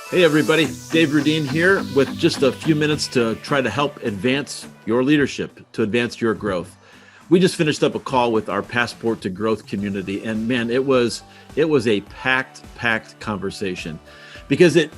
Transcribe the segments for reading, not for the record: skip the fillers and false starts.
Hey everybody, Dave Rudine here with just a few minutes to try to help advance your leadership, to advance your growth. We just finished up a call with our Passport to Growth community, and man, it was a packed conversation because it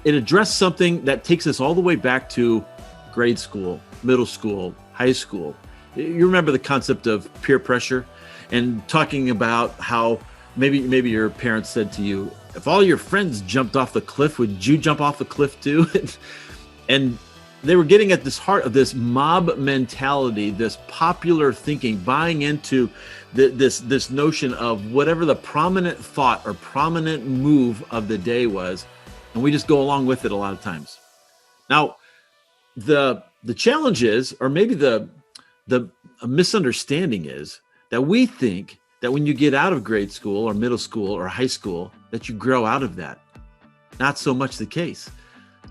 addressed something that takes us all the way back to grade school, middle school, high school. You remember the concept of peer pressure and talking about how maybe your parents said to you, if all your friends jumped off the cliff, would you jump off the cliff too? And they were getting at this heart of this mob mentality, this popular thinking, buying into this notion of whatever the prominent thought or prominent move of the day was, and we just go along with it a lot of times. Now, the challenge is, or maybe the misunderstanding is, that we think that when you get out of grade school or middle school or high school, that you grow out of that. Not so much the case.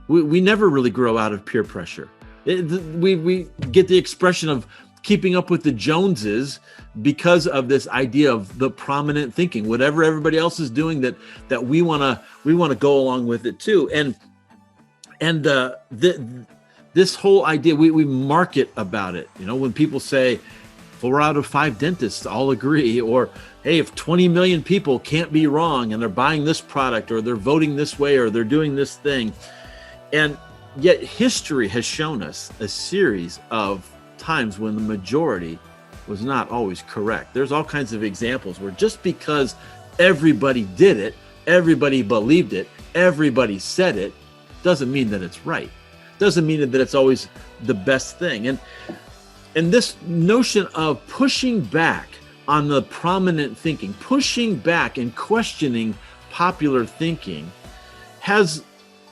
We never really grow out of peer pressure. We get the expression of keeping up with the Joneses because of this idea of the prominent thinking, whatever everybody else is doing, that we want to go along with it too. And this whole idea, we market about it. You know, when people say 4 out of 5 dentists all agree, or hey, if 20 million people can't be wrong and they're buying this product or they're voting this way or they're doing this thing. And yet history has shown us a series of times when the majority was not always correct. There's all kinds of examples where just because everybody did it, everybody believed it, everybody said it, doesn't mean that it's right. Doesn't mean that it's always the best thing. And this notion of pushing back on the prominent thinking, pushing back and questioning popular thinking has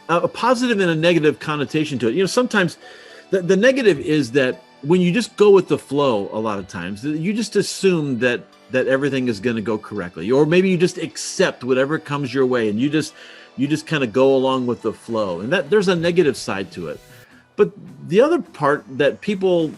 a positive and a negative connotation to it. You know, sometimes the negative is that when you just go with the flow, a lot of times, you just assume that everything is going to go correctly, or maybe you just accept whatever comes your way and you just kind of go along with the flow. And that there's a negative side to it. But the other part that people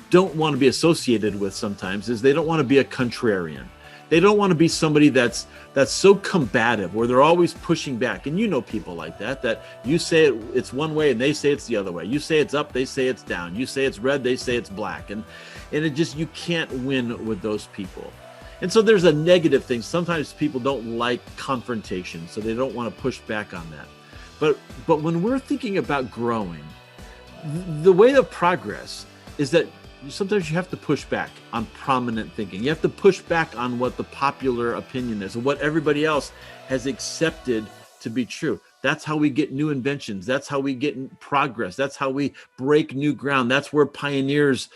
don't want to be associated with sometimes is they don't want to be a contrarian. They don't want to be somebody that's so combative where they're always pushing back. And you know people like that you say it's one way and they say it's the other way. You say it's up, they say it's down. You say it's red, they say it's black. And it just, you can't win with those people. And so there's a negative thing. Sometimes people don't like confrontation, so they don't want to push back on that. But when we're thinking about growing, the way of progress is that sometimes you have to push back on prominent thinking. You have to push back on what the popular opinion is and what everybody else has accepted to be true. That's how we get new inventions. That's how we get progress. That's how we break new ground. That's where pioneers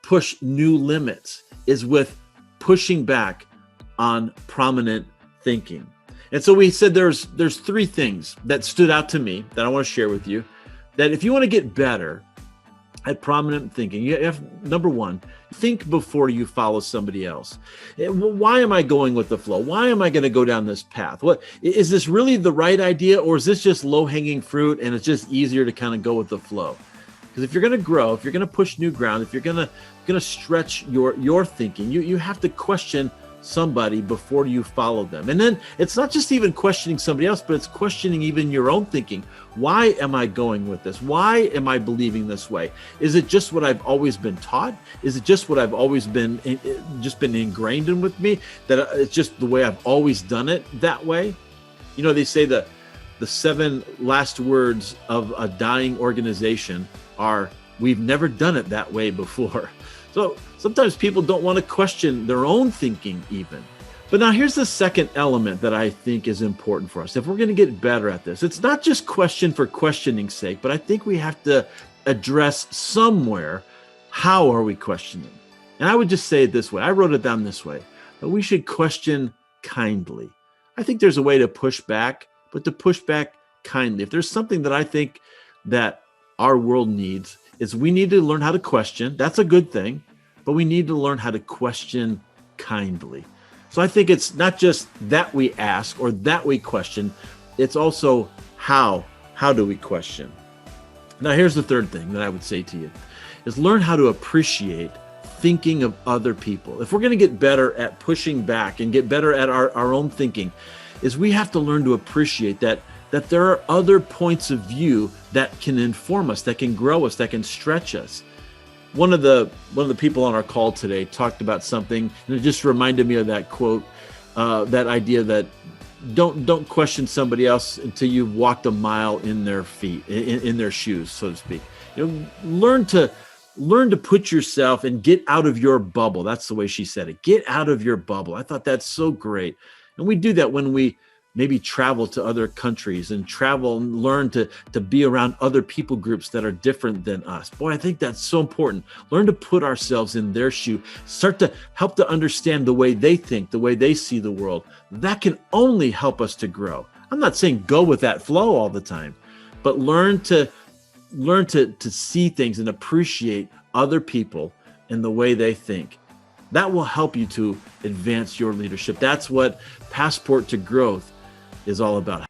push new limits, is with pushing back on prominent thinking. And so we said there's 3 things that stood out to me that I want to share with you, that if you want to get better at prominent thinking, you have, number 1, think before you follow somebody else. Why am I going with the flow? Why am I going to go down this path? What is this really the right idea, or is this just low-hanging fruit and it's just easier to kind of go with the flow? Because if you're going to grow, if you're going to push new ground, if you're going to stretch your thinking, you have to question somebody before you follow them. And then it's not just even questioning somebody else, but it's questioning even your own thinking. Why am I going with this? Why am I believing this way? Is it just what I've always been taught? Is it just what I've always been ingrained in with me, that it's just the way I've always done it that way? You know, they say the 7 last words of a dying organization are, we've never done it that way before. So sometimes people don't want to question their own thinking even. But now here's the second element that I think is important for us. If we're going to get better at this, it's not just question for questioning's sake, but I think we have to address somewhere, how are we questioning? And I would just say it this way. I wrote it down this way, that we should question kindly. I think there's a way to push back, but to push back kindly. If there's something that I think that our world needs, is we need to learn how to question. That's a good thing, but we need to learn how to question kindly. So I think it's not just that we ask or that we question, it's also how do we question? Now here's the third thing that I would say to you, is learn how to appreciate thinking of other people. If we're going to get better at pushing back and get better at our own thinking, is we have to learn to appreciate that that there are other points of view that can inform us, that can grow us, that can stretch us. One of the people on our call today talked about something, and it just reminded me of that quote, that idea that don't question somebody else until you've walked a mile in their feet, in their shoes, so to speak. Learn to put yourself and get out of your bubble. That's the way she said it. Get out of your bubble. I thought that's so great. And we do that when we maybe travel to other countries and travel and learn to be around other people groups that are different than us. Boy, I think that's so important. Learn to put ourselves in their shoe, start to help to understand the way they think, the way they see the world. That can only help us to grow. I'm not saying go with that flow all the time, but learn to see things and appreciate other people and the way they think. That will help you to advance your leadership. That's what Passport to Growth is all about.